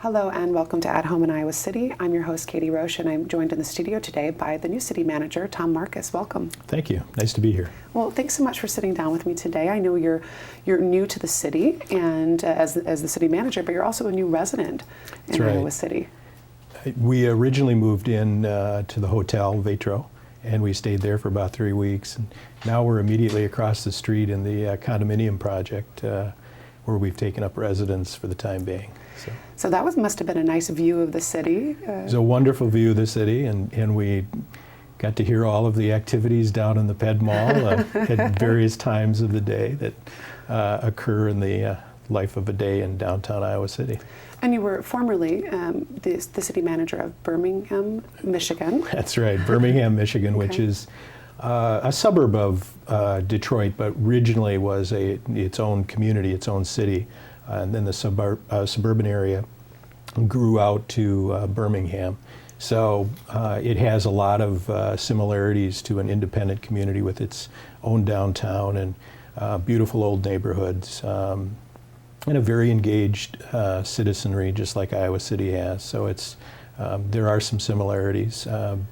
Hello and welcome to At Home in Iowa City. I'm your host, Katie Roche, and I'm joined in the studio today by the new City Manager, Tom Markus. Welcome. Thank you. Nice to be here. Well, thanks so much for sitting down with me today. I know you're new to the city and as the City Manager, but you're also a new resident in Iowa City. We originally moved in to the Hotel Vetro, and we stayed there for about 3 weeks. And now we're immediately across the street in the condominium project where we've taken up residence for the time being. So that must have been a nice view of the city. It was a wonderful view of the city, and we got to hear all of the activities down in the Ped Mall at various times of the day that occur in the life of a day in downtown Iowa City. And you were formerly the City Manager of Birmingham, Michigan. That's right, Birmingham, Michigan, which is a suburb of Detroit, but originally was its own community, its own city. And then the suburban area grew out to Birmingham. So it has a lot of similarities to an independent community with its own downtown and beautiful old neighborhoods and a very engaged citizenry, just like Iowa City has. So there are some similarities, and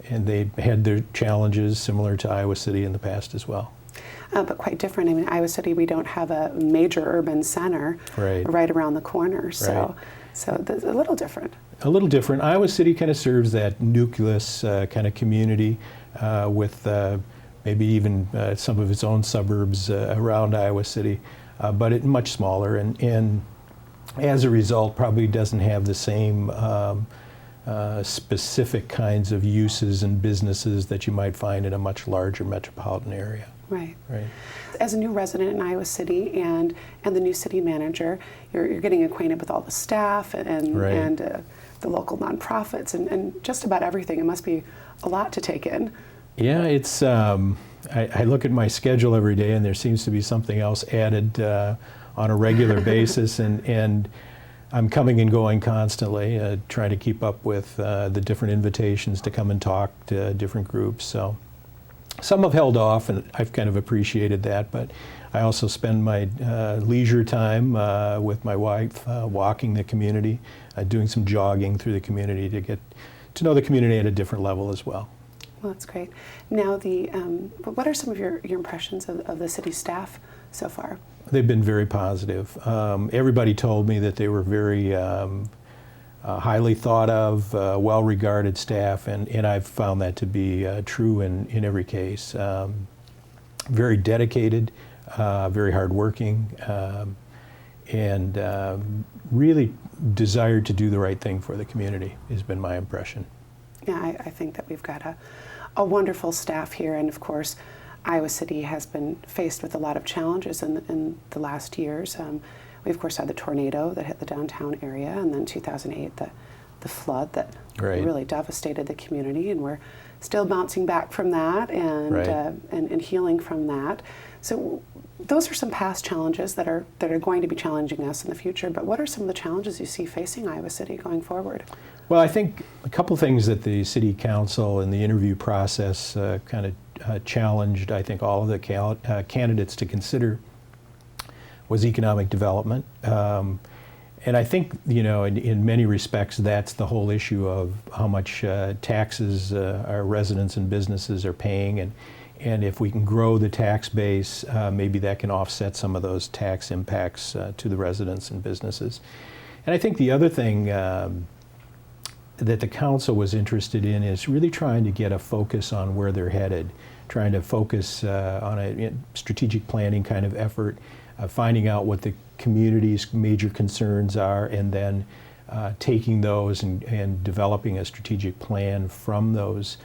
they had their challenges similar to Iowa City in the past as well. But quite different. I mean, Iowa City, we don't have a major urban center right around the corner, so that's a little different. A little different. Iowa City kind of serves that nucleus kind of community with maybe even some of its own suburbs around Iowa City, but it's much smaller, and as a result probably doesn't have the same specific kinds of uses and businesses that you might find in a much larger metropolitan area. Right. As a new resident in Iowa City and the new city manager, you're getting acquainted with all the staff and the local nonprofits and just about everything. It must be a lot to take in. Yeah, it's. I look at my schedule every day, and there seems to be something else added on a regular basis, and I'm coming and going constantly, trying to keep up with the different invitations to come and talk to different groups. So. Some have held off, and I've kind of appreciated that, but I also spend my leisure time with my wife walking the community, doing some jogging through the community to get to know the community at a different level as well. Well, that's great. Now, what are some of your impressions of the city staff so far? They've been very positive. Everybody told me that they were very highly thought of, well-regarded staff, and I've found that to be true in every case. Very dedicated, very hardworking, and really desired to do the right thing for the community has been my impression. Yeah, I think that we've got a wonderful staff here, and of course, Iowa City has been faced with a lot of challenges in the last years. We, of course, had the tornado that hit the downtown area, and then 2008, the flood that really devastated the community, and we're still bouncing back from that and healing from that. So those are some past challenges that are going to be challenging us in the future, but what are some of the challenges you see facing Iowa City going forward? Well, I think a couple things that the City Council and the interview process kind of challenged, I think, all of the candidates to consider was economic development. And I think, in many respects, that's the whole issue of how much taxes our residents and businesses are paying. And if we can grow the tax base, maybe that can offset some of those tax impacts to the residents and businesses. And I think the other thing that the council was interested in is really trying to get a focus on where they're headed, trying to focus on a strategic planning kind of effort, finding out what the community's major concerns are, and then taking those and developing a strategic plan from those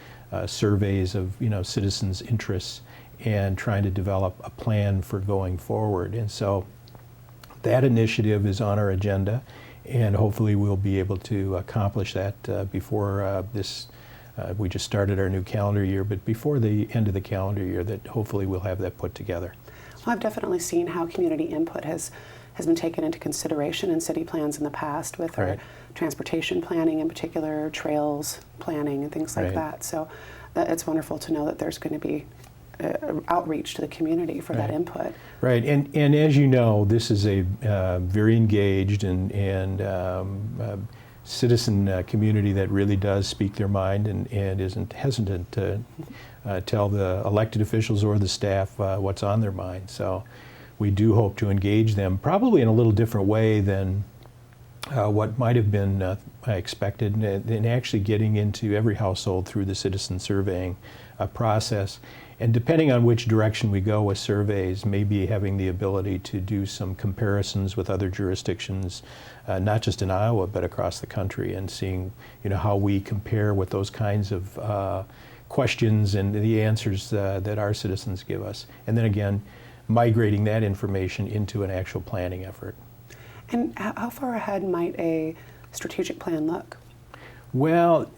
surveys of citizens' interests and trying to develop a plan for going forward. And so that initiative is on our agenda, and hopefully we'll be able to accomplish that before we just started our new calendar year, but before the end of the calendar year, that hopefully we'll have that put together. Well, I've definitely seen how community input has been taken into consideration in city plans in the past with our transportation planning in particular, trails planning and things like that. So it's wonderful to know that there's going to be outreach to the community for that input. Right, and as you know, this is a very engaged and citizen community that really does speak their mind and isn't hesitant to tell the elected officials or the staff what's on their mind. So we do hope to engage them, probably in a little different way than what might have been expected, in actually getting into every household through the citizen surveying process. And depending on which direction we go with surveys, maybe having the ability to do some comparisons with other jurisdictions, not just in Iowa, but across the country, and seeing how we compare with those kinds of questions and the answers that our citizens give us. And then again, migrating that information into an actual planning effort. And how far ahead might a strategic plan look? Well,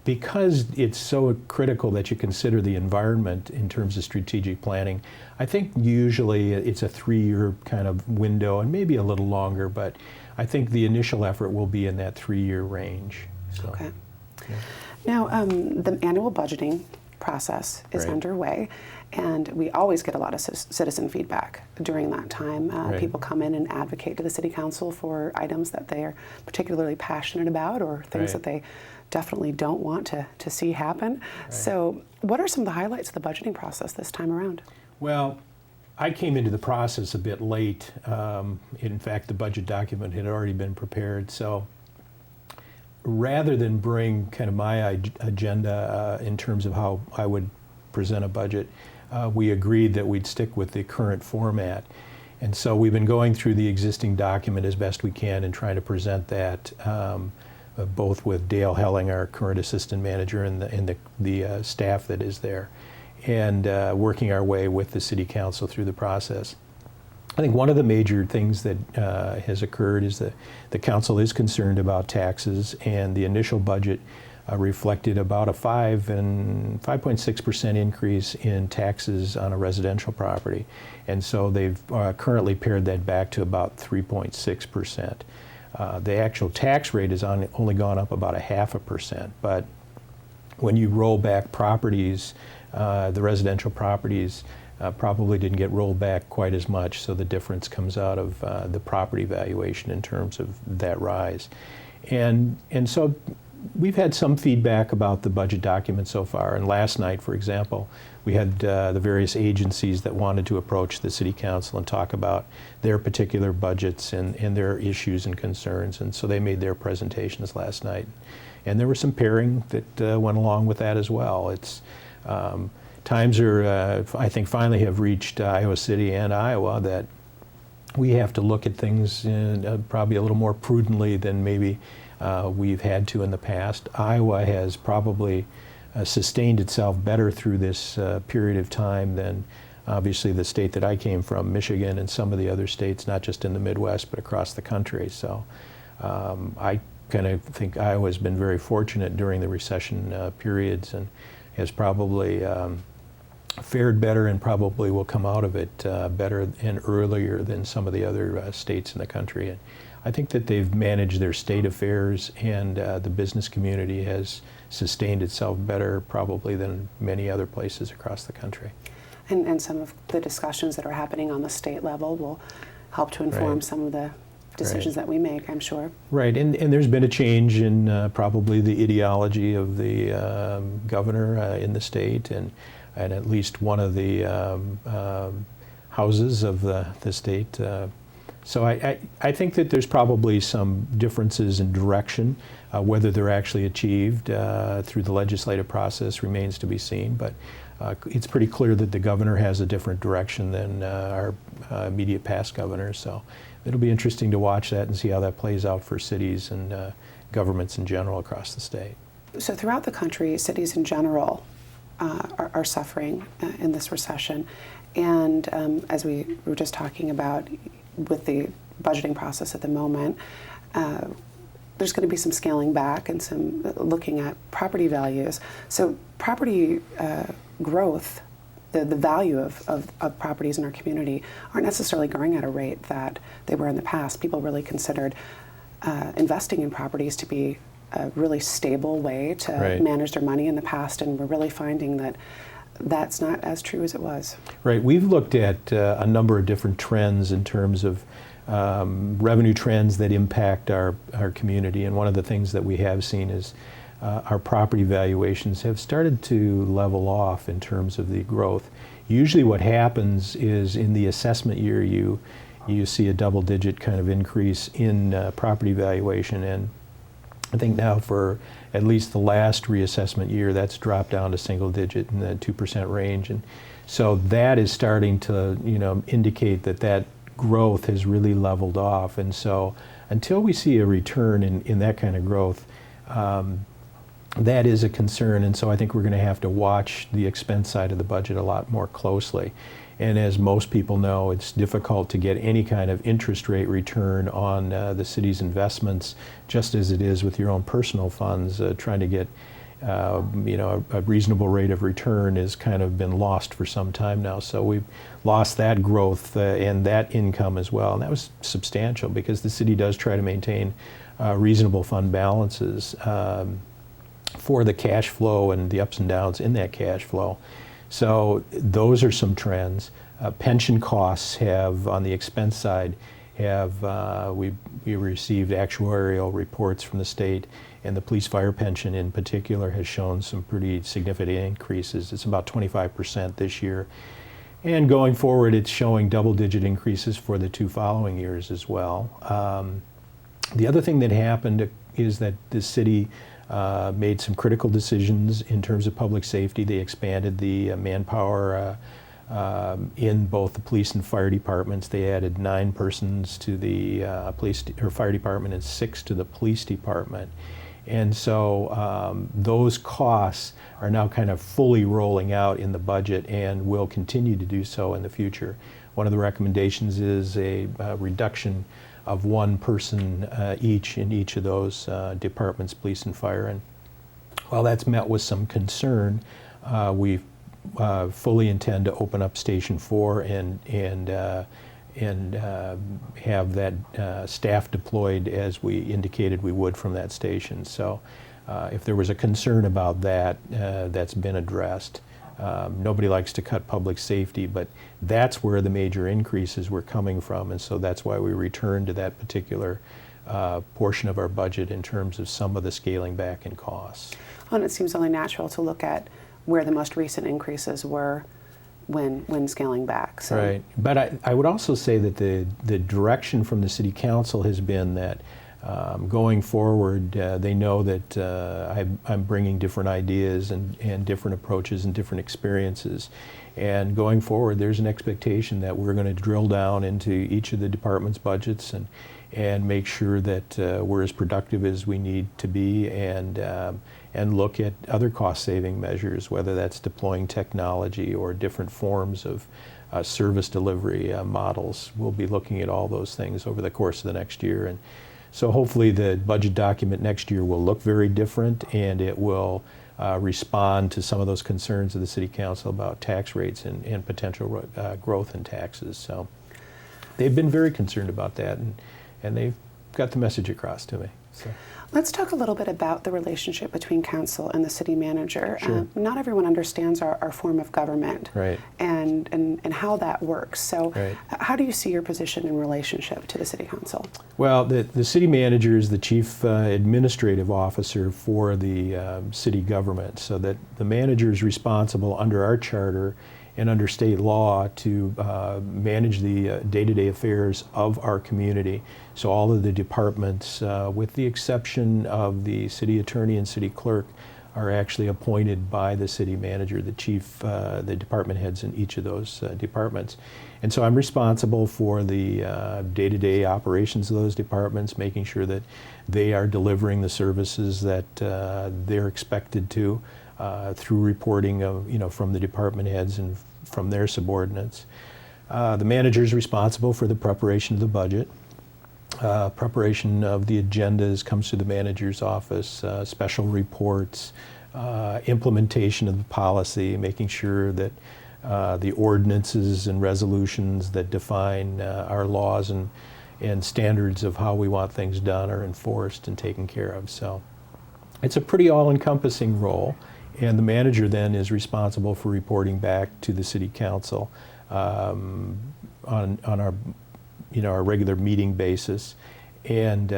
because it's so critical that you consider the environment in terms of strategic planning, I think usually it's a 3-year kind of window, and maybe a little longer, but I think the initial effort will be in that 3-year range. So, okay. Yeah. Now, the annual budgeting process is underway, and we always get a lot of citizen feedback during that time. People come in and advocate to the City Council for items that they are particularly passionate about, or things that they definitely don't want to see happen. So what are some of the highlights of the budgeting process this time around? Well, I came into the process a bit late. In fact, the budget document had already been prepared, so rather than bring kind of my agenda in terms of how I would present a budget, we agreed that we'd stick with the current format. And so we've been going through the existing document as best we can and trying to present that both with Dale Helling, our current assistant manager, and the staff that is there, and working our way with the City Council through the process. I think one of the major things that has occurred is that the council is concerned about taxes, and the initial budget reflected about a 5.6% increase in taxes on a residential property. And so they've currently pared that back to about 3.6%. The actual tax rate has only gone up about 0.5%, but when you roll back properties, the residential properties probably didn't get rolled back quite as much, so the difference comes out of the property valuation in terms of that rise. And so we've had some feedback about the budget document so far, and last night, for example, we had the various agencies that wanted to approach the City Council and talk about their particular budgets and their issues and concerns, and so they made their presentations last night. And there was some pairing that went along with that as well. It's times are, I think, finally have reached Iowa City and Iowa that we have to look at things probably a little more prudently than maybe we've had to in the past. Iowa has probably sustained itself better through this period of time than obviously the state that I came from, Michigan, and some of the other states, not just in the Midwest, but across the country. So I kind of think Iowa's been very fortunate during the recession periods and has probably fared better and probably will come out of it better and earlier than some of the other states in the country. And I think that they've managed their state affairs, and the business community has sustained itself better probably than many other places across the country. And some of the discussions that are happening on the state level will help to inform some of the decisions that we make, I'm sure. Right, and there's been a change in probably the ideology of the governor in the state, and at least one of the houses of the state. So I think that there's probably some differences in direction. Whether they're actually achieved through the legislative process remains to be seen, but it's pretty clear that the governor has a different direction than our immediate past governor. So it'll be interesting to watch that and see how that plays out for cities and governments in general across the state. So throughout the country, cities in general are suffering in this recession. And as we were just talking about with the budgeting process at the moment, there's going to be some scaling back and some looking at property values. So property growth, the value of properties in our community aren't necessarily growing at a rate that they were in the past. People really considered investing in properties to be a really stable way to manage their money in the past, and we're really finding that that's not as true as it was. Right. We've looked at a number of different trends in terms of revenue trends that impact our community. And one of the things that we have seen is our property valuations have started to level off in terms of the growth. Usually what happens is in the assessment year you see a double-digit kind of increase in property valuation, and I think now for at least the last reassessment year that's dropped down to single-digit in the 2% range, and so that is starting to indicate that growth has really leveled off. And so until we see a return in that kind of growth, that is a concern, and so I think we're going to have to watch the expense side of the budget a lot more closely. And as most people know, it's difficult to get any kind of interest rate return on the city's investments, just as it is with your own personal funds. Trying to get a reasonable rate of return has kind of been lost for some time now. So we've lost that growth and that income as well, and that was substantial because the city does try to maintain reasonable fund balances for the cash flow and the ups and downs in that cash flow. So those are some trends. Pension costs have, on the expense side, we received actuarial reports from the state, and the police fire pension in particular has shown some pretty significant increases. It's about 25% this year. And going forward, it's showing double-digit increases for the 2 following years as well. The other thing that happened is that the city made some critical decisions in terms of public safety. They expanded the manpower in both the police and fire departments. They added 9 persons to the fire department and 6 to the police department. And so those costs are now kind of fully rolling out in the budget and will continue to do so in the future. One of the recommendations is a reduction of 1 person each in each of those departments, police and fire. And while that's met with some concern, we fully intend to open up Station 4 and have that staff deployed as we indicated we would from that station. So if there was a concern about that, that's been addressed. Nobody likes to cut public safety, but that's where the major increases were coming from, and so that's why we returned to that particular portion of our budget in terms of some of the scaling back in costs. Well, and it seems only natural to look at where the most recent increases were when scaling back. So. Right, but I would also say that the direction from the City Council has been that going forward, they know that I'm bringing different ideas and different approaches and different experiences. And going forward, there's an expectation that we're going to drill down into each of the department's budgets and make sure that we're as productive as we need to be, and look at other cost-saving measures, whether that's deploying technology or different forms of service delivery models. We'll be looking at all those things over the course of the next year. And so hopefully the budget document next year will look very different, and it will respond to some of those concerns of the City Council about tax rates and potential growth in taxes. So they've been very concerned about that, and they've got the message across to me. So. Let's talk a little bit about the relationship between council and the city manager. Sure. Not everyone understands our form of government, right, and how that works. So right. How do you see your position in relationship to the city council? Well, the city manager is the chief administrative officer for the city government, so that the manager is responsible under our charter and under state law to manage the day-to-day affairs of our community. So all of the departments, with the exception of the city attorney and city clerk, are actually appointed by the city manager, the chief, the department heads in each of those departments. And so I'm responsible for the day-to-day operations of those departments, making sure that they are delivering the services that they're expected to, through reporting of, from the department heads and from their subordinates. The manager is responsible for the preparation of the budget. Preparation of the agendas comes to the manager's office, special reports, implementation of the policy, making sure that the ordinances and resolutions that define our laws and standards of how we want things done are enforced and taken care of. So it's a pretty all-encompassing role. And the manager then is responsible for reporting back to the city council on our, our regular meeting basis, and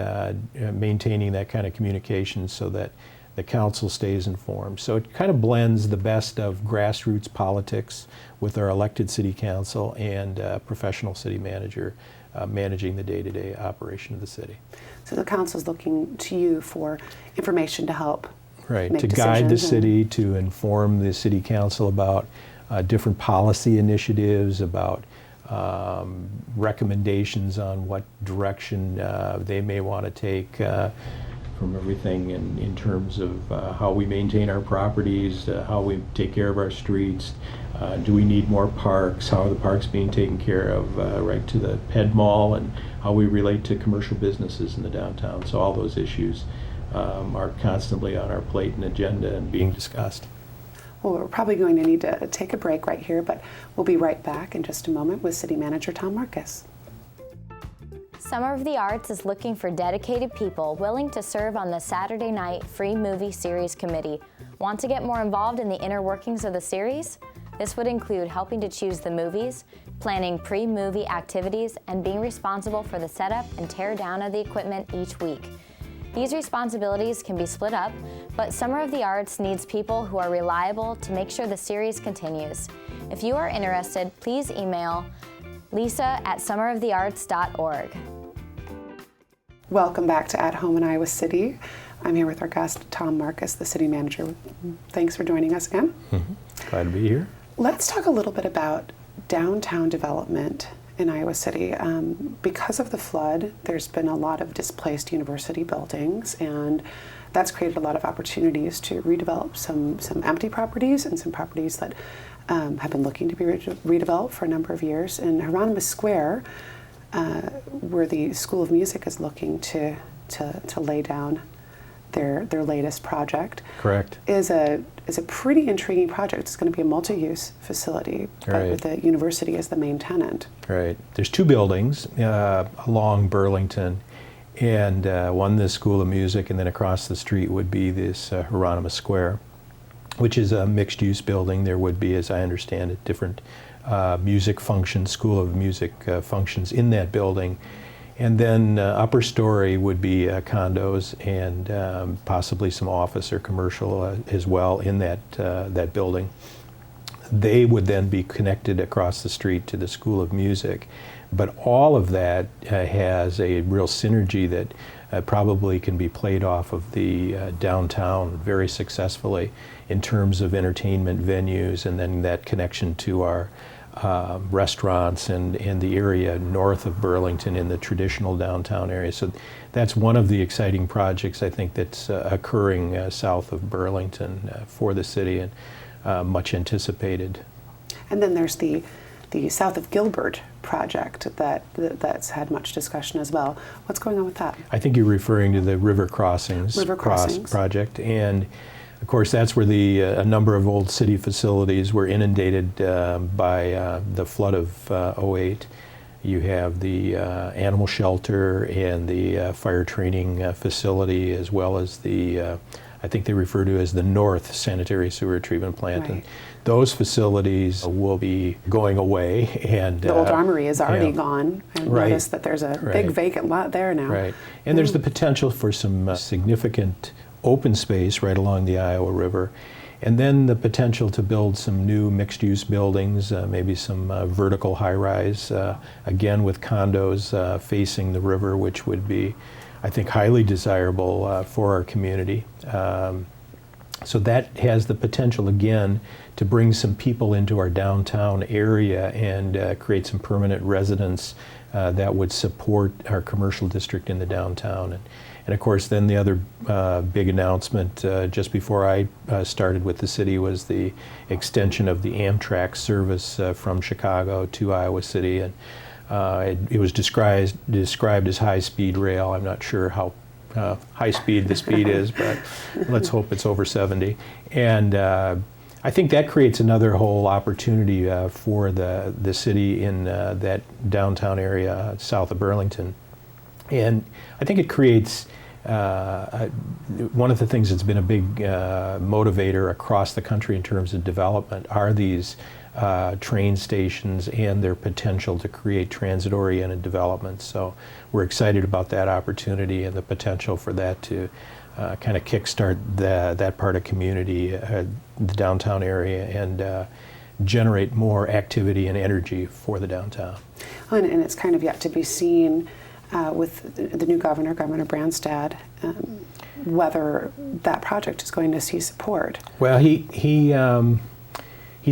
maintaining that kind of communication so that the council stays informed. So it kind of blends the best of grassroots politics with our elected city council and professional city manager managing the day-to-day operation of the city. So the council's looking to you for information to help Right, make to guide the decisions city, to inform the city council about different policy initiatives, about recommendations on what direction they may want to take from everything in terms of how we maintain our properties, how we take care of our streets, do we need more parks, how are the parks being taken care of, right to the Ped Mall, and how we relate to commercial businesses in the downtown. So all those issues are constantly on our plate and agenda and being discussed. Well, we're probably going to need to take a break right here, but we'll be right back in just a moment with City Manager Tom Markus. Summer of the Arts is looking for dedicated people willing to serve on the Saturday night free movie series committee. Want to get more involved in the inner workings of the series? This would include helping to choose the movies, planning pre-movie activities, and being responsible for the setup and tear down of the equipment each week. These responsibilities can be split up, but Summer of the Arts needs people who are reliable to make sure the series continues. If you are interested, please email lisa@summerofthearts.org. Welcome back to At Home in Iowa City. I'm here with our guest, Tom Markus, the city manager. Thanks for joining us again. Glad to be here. Let's talk a little bit about downtown development in Iowa City. Because of the flood, there's been a lot of displaced university buildings, and that's created a lot of opportunities to redevelop some empty properties and some properties that have been looking to be redeveloped for a number of years. In Hieronymus Square, where the School of Music is looking to lay down their latest project. Correct. Is a pretty intriguing project. It's going to be a multi-use facility, but with the university as the main tenant. Right. There's two buildings along Burlington, and one the School of Music, and then across the street would be this Hieronymus Square, which is a mixed-use building. There would be, as I understand it, different music functions, School of Music functions in that building. And then upper story would be condos and possibly some office or commercial as well in that building. They would then be connected across the street to the School of Music. But all of that has a real synergy that probably can be played off of the downtown very successfully in terms of entertainment venues, and then that connection to our restaurants and the area north of Burlington in the traditional downtown area. So that's one of the exciting projects I think that's occurring south of Burlington for the city, and much anticipated. And then there's the south of Gilbert project that's had much discussion as well. What's going on with that? I think you're referring to the River Crossings project, and of course, that's where a number of old city facilities were inundated by the flood of '08. You have the animal shelter and the fire training facility, as well as the, I think they refer to as the North Sanitary Sewer Treatment Plant. Right. And those facilities will be going away. And the old armory is already gone. I noticed that there's a big vacant lot there now. Right. And there's the potential for some significant open space right along the Iowa River, and then the potential to build some new mixed-use buildings, maybe some vertical high-rise, again with condos facing the river, which would be, I think, highly desirable for our community. So that has the potential, again, to bring some people into our downtown area and create some permanent residence that would support our commercial district in the downtown. And of course, then the other big announcement just before I started with the city was the extension of the Amtrak service from Chicago to Iowa City. And it was described as high-speed rail. I'm not sure how high speed the speed is, but let's hope it's over 70. And I think that creates another whole opportunity for the city in that downtown area south of Burlington. And I think it creates one of the things that's been a big motivator across the country in terms of development are these train stations and their potential to create transit-oriented development. So we're excited about that opportunity and the potential for that to kind of kickstart that part of community, the downtown area, and generate more activity and energy for the downtown. And it's kind of yet to be seen with the new governor, Governor Branstad, whether that project is going to see support. Well, he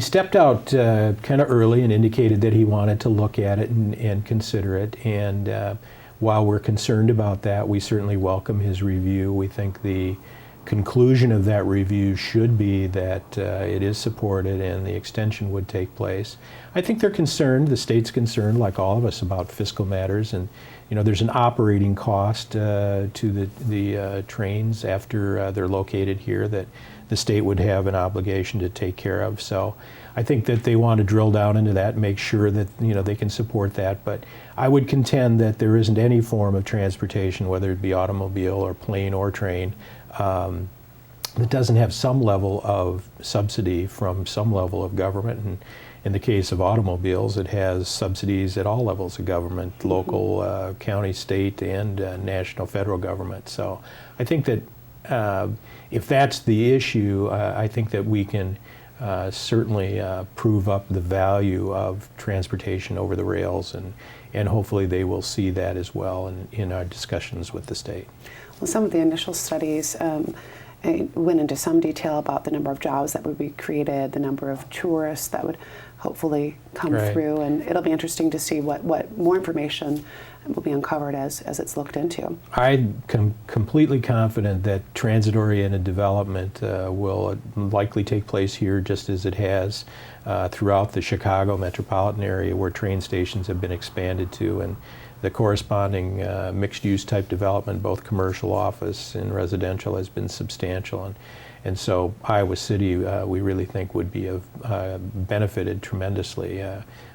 stepped out kind of early and indicated that he wanted to look at it and consider it. And while we're concerned about that, we certainly welcome his review. We think the conclusion of that review should be that it is supported and the extension would take place. I think they're concerned, the state's concerned, like all of us, about fiscal matters. And there's an operating cost to the trains after they're located here that the state would have an obligation to take care of. So I think that they want to drill down into that and make sure that they can support that. But I would contend that there isn't any form of transportation, whether it be automobile or plane or train, that doesn't have some level of subsidy from some level of government. And in the case of automobiles, it has subsidies at all levels of government, local, county, state, and national, federal government. So I think that if that's the issue, I think that we can certainly prove up the value of transportation over the rails, and hopefully they will see that as well in our discussions with the state. Well, some of the initial studies went into some detail about the number of jobs that would be created, the number of tourists that would hopefully come through, and it'll be interesting to see what more information will be uncovered as it's looked into. I'm completely confident that transit-oriented development will likely take place here just as it has throughout the Chicago metropolitan area, where train stations have been expanded to, and the corresponding mixed-use type development, both commercial, office, and residential, has been substantial. And so Iowa City, we really think, would be benefited tremendously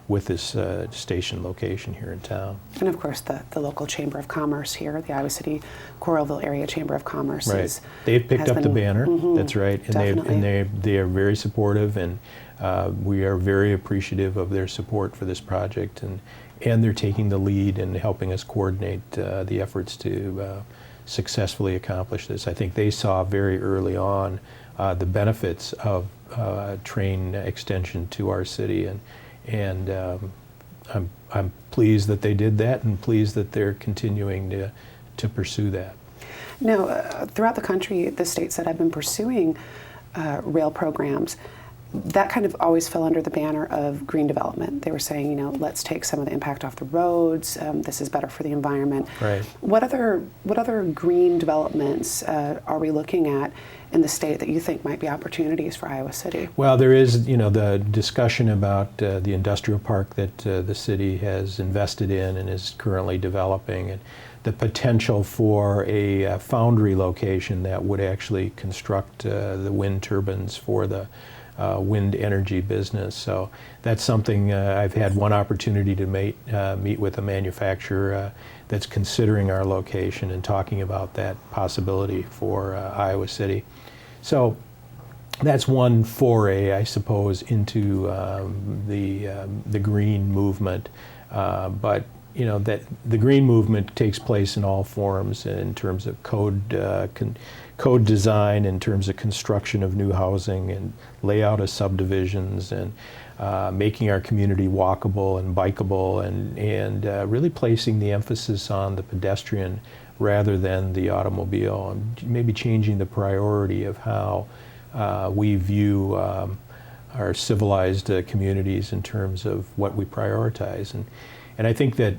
with this station location here in town. And of course, the local Chamber of Commerce here, the Iowa City Coralville Area Chamber of Commerce. Right. They've picked up the banner. That's right. And they are very supportive, and we are very appreciative of their support for this project. And they're taking the lead in helping us coordinate the efforts to successfully accomplish this. I think they saw very early on the benefits of train extension to our city, and I'm pleased that they did that, and pleased that they're continuing to pursue that. Now, throughout the country, the states that have been pursuing rail programs, that kind of always fell under the banner of green development. They were saying, let's take some of the impact off the roads. This is better for the environment. Right. What other green developments are we looking at in the state that you think might be opportunities for Iowa City? Well, there is, the discussion about the industrial park that the city has invested in and is currently developing, and the potential for a foundry location that would actually construct the wind turbines for the wind energy business. So that's something I've had one opportunity to meet with a manufacturer that's considering our location and talking about that possibility for Iowa City. So that's one foray, I suppose, into the green movement. But that the green movement takes place in all forms, in terms of code design, in terms of construction of new housing and layout of subdivisions, and making our community walkable and bikeable, and really placing the emphasis on the pedestrian rather than the automobile, and maybe changing the priority of how we view our civilized communities in terms of what we prioritize. And I think that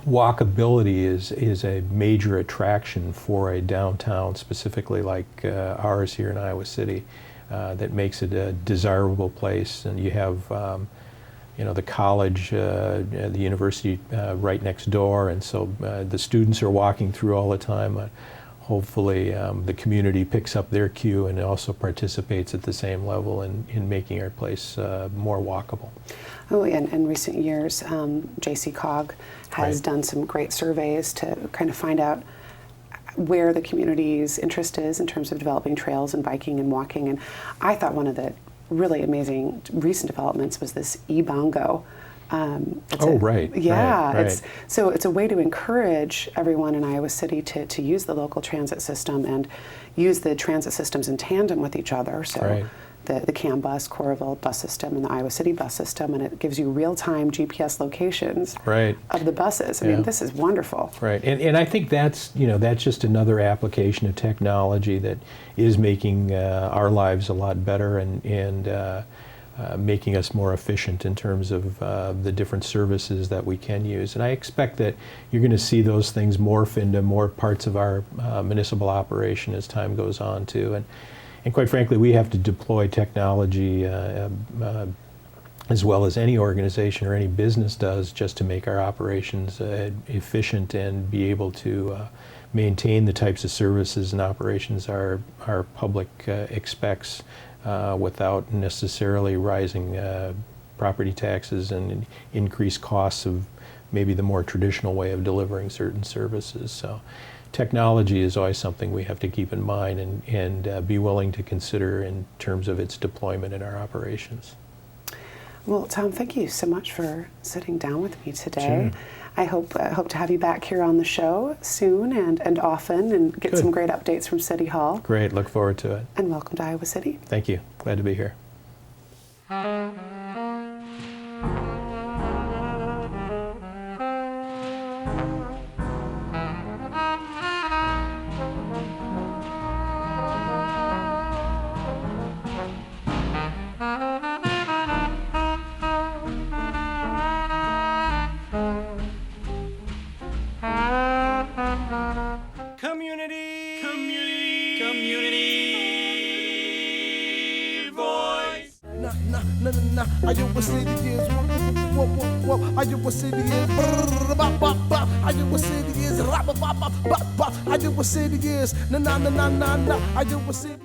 walkability is a major attraction for a downtown, specifically like ours here in Iowa City, that makes it a desirable place. And you have the college, the university right next door, and so the students are walking through all the time. Hopefully the community picks up their cue and also participates at the same level in making our place more walkable. Oh, and in recent years, J.C. Cog has done some great surveys to kind of find out where the community's interest is in terms of developing trails and biking and walking. And I thought one of the really amazing recent developments was this e-bongo. Right. Yeah, Right. It's a way to encourage everyone in Iowa City to use the local transit system and use the transit systems in tandem with each other. So Right. the CAM bus, Coralville bus system, and the Iowa City bus system, and it gives you real-time GPS locations Right. of the buses. I Yeah. mean, this is wonderful. Right, and I think that's just another application of technology that is making our lives a lot better and making us more efficient in terms of the different services that we can use. And I expect that you're going to see those things morph into more parts of our municipal operation as time goes on too. And quite frankly, we have to deploy technology as well as any organization or any business does, just to make our operations efficient and be able to maintain the types of services and operations our public expects without necessarily rising property taxes and increased costs of maybe the more traditional way of delivering certain services. So technology is always something we have to keep in mind and be willing to consider in terms of its deployment in our operations. Well, Tom, thank you so much for sitting down with me today. Sure. I hope to have you back here on the show soon and often and get Good. some great updates from City Hall. Great, look forward to it. And welcome to Iowa City. Thank you, glad to be here. Community voice. Nah. Iowa City is whoa. Iowa City is Iowa City is Iowa City is nah. Iowa City.